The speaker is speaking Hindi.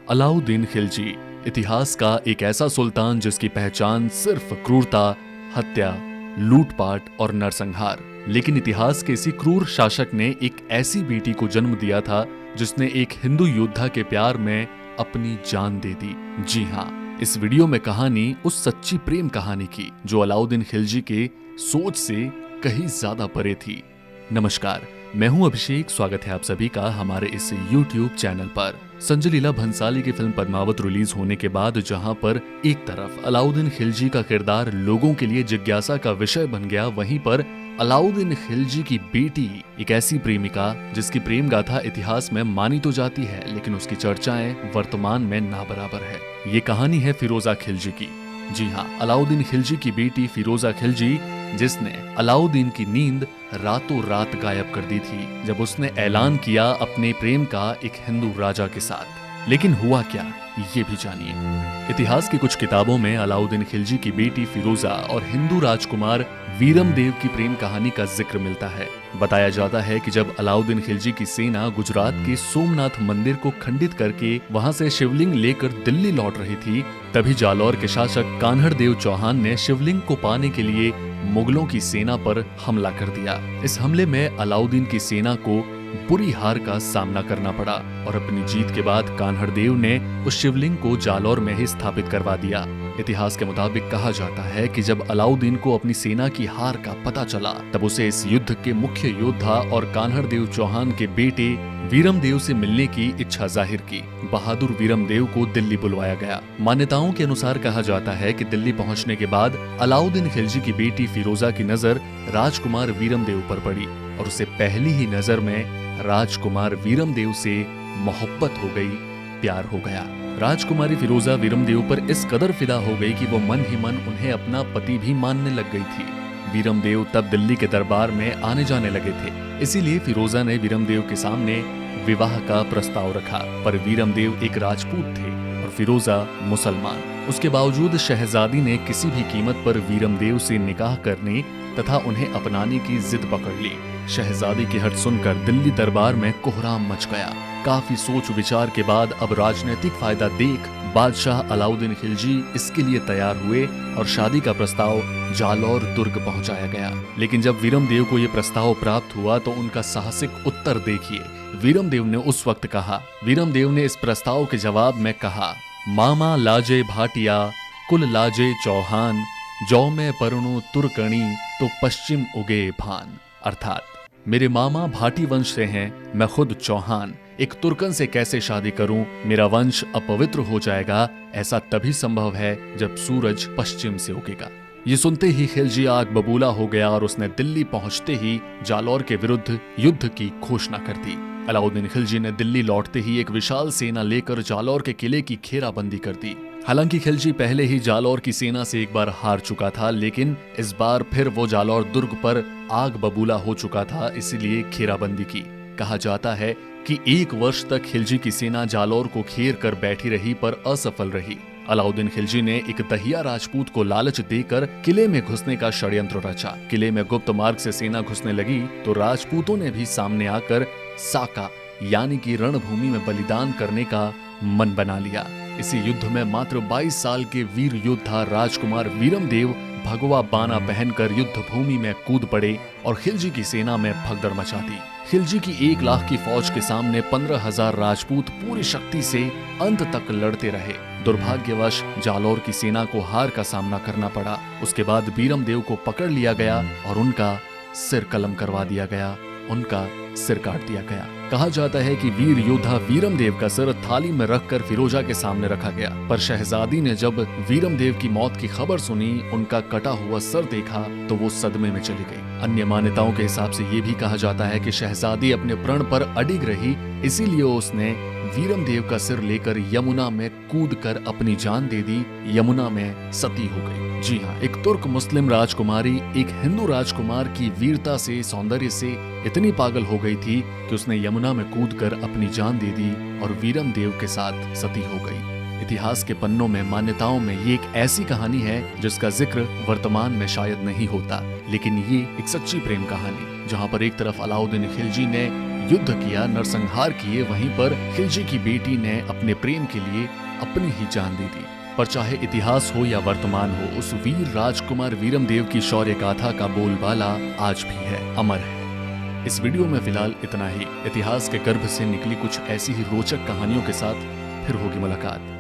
अलाउद्दीन खिलजी इतिहास का एक ऐसा सुल्तान जिसकी पहचान सिर्फ क्रूरता, हत्या, लूटपाट और नरसंहार। लेकिन इतिहास के इसी क्रूर शासक ने एक ऐसी बेटी को जन्म दिया था जिसने एक हिंदू योद्धा के प्यार में अपनी जान दे दी। जी हाँ, इस वीडियो में कहानी उस सच्ची प्रेम कहानी की जो अलाउद्दीन खिलजी के सोच से कहीं ज्यादा परे थी। नमस्कार, मैं हूं अभिषेक। स्वागत है आप सभी का हमारे इस YouTube चैनल पर। संजय लीला भंसाली की फिल्म पद्मावत रिलीज होने के बाद जहां पर एक तरफ अलाउद्दीन खिलजी का किरदार लोगों के लिए जिज्ञासा का विषय बन गया, वहीं पर अलाउद्दीन खिलजी की बेटी एक ऐसी प्रेमिका जिसकी प्रेम गाथा इतिहास में मानी तो जाती है, लेकिन उसकी चर्चाएं वर्तमान में ना बराबर है। ये कहानी है फिरोजा खिलजी की। जी हाँ, अलाउद्दीन खिलजी की बेटी फिरोजा खिलजी, जिसने अलाउद्दीन की नींद रातों रात गायब कर दी थी जब उसने ऐलान किया अपने प्रेम का एक हिंदू राजा के साथ। लेकिन हुआ क्या, ये भी जानिए। इतिहास की कुछ किताबों में अलाउद्दीन खिलजी की बेटी फिरोजा और हिंदू राजकुमार वीरमदेव की प्रेम कहानी का जिक्र मिलता है। बताया जाता है कि जब अलाउद्दीन खिलजी की सेना गुजरात के सोमनाथ मंदिर को खंडित करके वहां से शिवलिंग लेकर दिल्ली लौट रही थी, तभी जालौर के शासक कान्हड़देव चौहान ने शिवलिंग को पाने के लिए मुगलों की सेना पर हमला कर दिया। इस हमले में अलाउद्दीन की सेना को बुरी हार का सामना करना पड़ा और अपनी जीत के बाद कान्हड़देव ने उस शिवलिंग को जालौर में ही स्थापित करवा दिया। इतिहास के मुताबिक कहा जाता है कि जब अलाउद्दीन को अपनी सेना की हार का पता चला, तब उसे इस युद्ध के मुख्य योद्धा और कान्हड़देव चौहान के बेटे वीरमदेव से मिलने की इच्छा जाहिर की। बहादुर वीरमदेव को दिल्ली बुलवाया गया। मान्यताओं के अनुसार कहा जाता है कि दिल्ली पहुंचने के बाद अलाउद्दीन खिलजी की बेटी फिरोजा की नजर राजकुमार वीरमदेव पर पड़ी और उसे पहली ही नजर में राजकुमार वीरमदेव से मोहब्बत हो गई, प्यार हो गया। राजकुमारी फिरोजा वीरमदेव पर इस कदर फिदा हो गई कि वो मन ही मन उन्हें अपना पति भी मानने लग गई थी। वीरमदेव तब दिल्ली के दरबार में आने जाने लगे थे, इसीलिए फिरोजा ने वीरमदेव के सामने विवाह का प्रस्ताव रखा। पर वीरमदेव एक राजपूत थे और फिरोजा मुसलमान। उसके बावजूद शहजादी ने किसी भी कीमत पर वीरमदेव से निकाह करने तथा उन्हें अपनाने की जिद पकड़ ली। शहजादी की हट सुनकर दिल्ली दरबार में कोहराम मच गया। काफी सोच विचार के बाद अब राजनीतिक फायदा देख बादशाह अलाउद्दीन खिलजी इसके लिए तैयार हुए और शादी का प्रस्ताव जालौर दुर्ग पहुंचाया गया। लेकिन जब वीरमदेव को यह प्रस्ताव प्राप्त हुआ तो उनका साहसिक उत्तर देखिए। वीरमदेव ने उस वक्त कहा, वीरमदेव ने इस प्रस्ताव के जवाब में कहा, मामा लाजे भाटिया कुल लाजे चौहान, जौ में परणु तुर्कणी तो पश्चिम उगे भान। अर्थात मेरे मामा भाटी वंश से हैं, मैं खुद चौहान, एक तुर्कन से कैसे शादी करूं, मेरा वंश अपवित्र हो जाएगा। ऐसा तभी संभव है जब सूरज पश्चिम से उगेगा। ये सुनते ही खिलजी आग बबूला हो गया और उसने दिल्ली पहुंचते ही जालौर के विरुद्ध युद्ध की घोषणा कर दी। अलाउद्दीन खिलजी ने दिल्ली लौटते ही एक विशाल सेना लेकर जालौर के किले की घेराबंदी कर दी। हालांकि खिलजी पहले ही जालौर की सेना से एक बार हार चुका था, लेकिन इस बार फिर वो जालौर दुर्ग पर आग बबूला हो चुका था, इसीलिए घेराबंदी की। कहा जाता है कि 1 वर्ष तक खिलजी की सेना जालौर को घेर कर बैठी रही पर असफल रही। अलाउद्दीन खिलजी ने एक दहिया राजपूत को लालच देकर किले में घुसने का षड्यंत्र रचा। किले में गुप्त मार्ग से सेना घुसने लगी तो राजपूतों ने भी सामने आकर साका यानी कि रणभूमि में बलिदान करने का मन बना लिया। इसी युद्ध में मात्र 22 साल के वीर योद्धा राजकुमार वीरमदेव भगवा बाना पहनकर युद्ध भूमि में कूद पड़े और खिलजी की सेना में भगदड़ मचा दी। खिलजी की 1 लाख की फौज के सामने 15,000 राजपूत पूरी शक्ति से अंत तक लड़ते रहे। दुर्भाग्यवश जालौर की सेना को हार का सामना करना पड़ा। उसके बाद वीरमदेव को पकड़ लिया गया और उनका सिर कलम करवा दिया गया, उनका सिर काट दिया गया। कहा जाता है कि वीर योद्धा वीरमदेव का सिर थाली में रखकर फिरोजा के सामने रखा गया, पर शहजादी ने जब वीरमदेव की मौत की खबर सुनी, उनका कटा हुआ सर देखा तो वो सदमे में चली गई। अन्य मान्यताओं के हिसाब से ये भी कहा जाता है कि शहजादी अपने प्रण पर अडिग रही, इसीलिए उसने वीरमदेव का सिर लेकर यमुना में कूदकर अपनी जान दे दी, यमुना में सती हो गई। जी हाँ, एक तुर्क मुस्लिम राजकुमारी एक हिंदू राजकुमार की वीरता से, सौंदर्य से इतनी पागल हो गई थी कि उसने यमुना में कूदकर अपनी जान दे दी और वीरमदेव के साथ सती हो गई। इतिहास के पन्नों में, मान्यताओं में ये एक ऐसी कहानी है जिसका जिक्र वर्तमान में शायद नहीं होता, लेकिन ये एक सच्ची प्रेम कहानी जहाँ पर एक तरफ अलाउद्दीन खिलजी ने युद्ध किया, नरसंहार किए, वहीं पर खिलजी की बेटी ने अपने प्रेम के लिए अपनी ही जान दे दी। पर चाहे इतिहास हो या वर्तमान हो, उस वीर राजकुमार वीरमदेव की शौर्य गाथा का बोलबाला आज भी है, अमर है। इस वीडियो में फिलहाल इतना ही। इतिहास के गर्भ से निकली कुछ ऐसी ही रोचक कहानियों के साथ फिर होगी मुलाकात।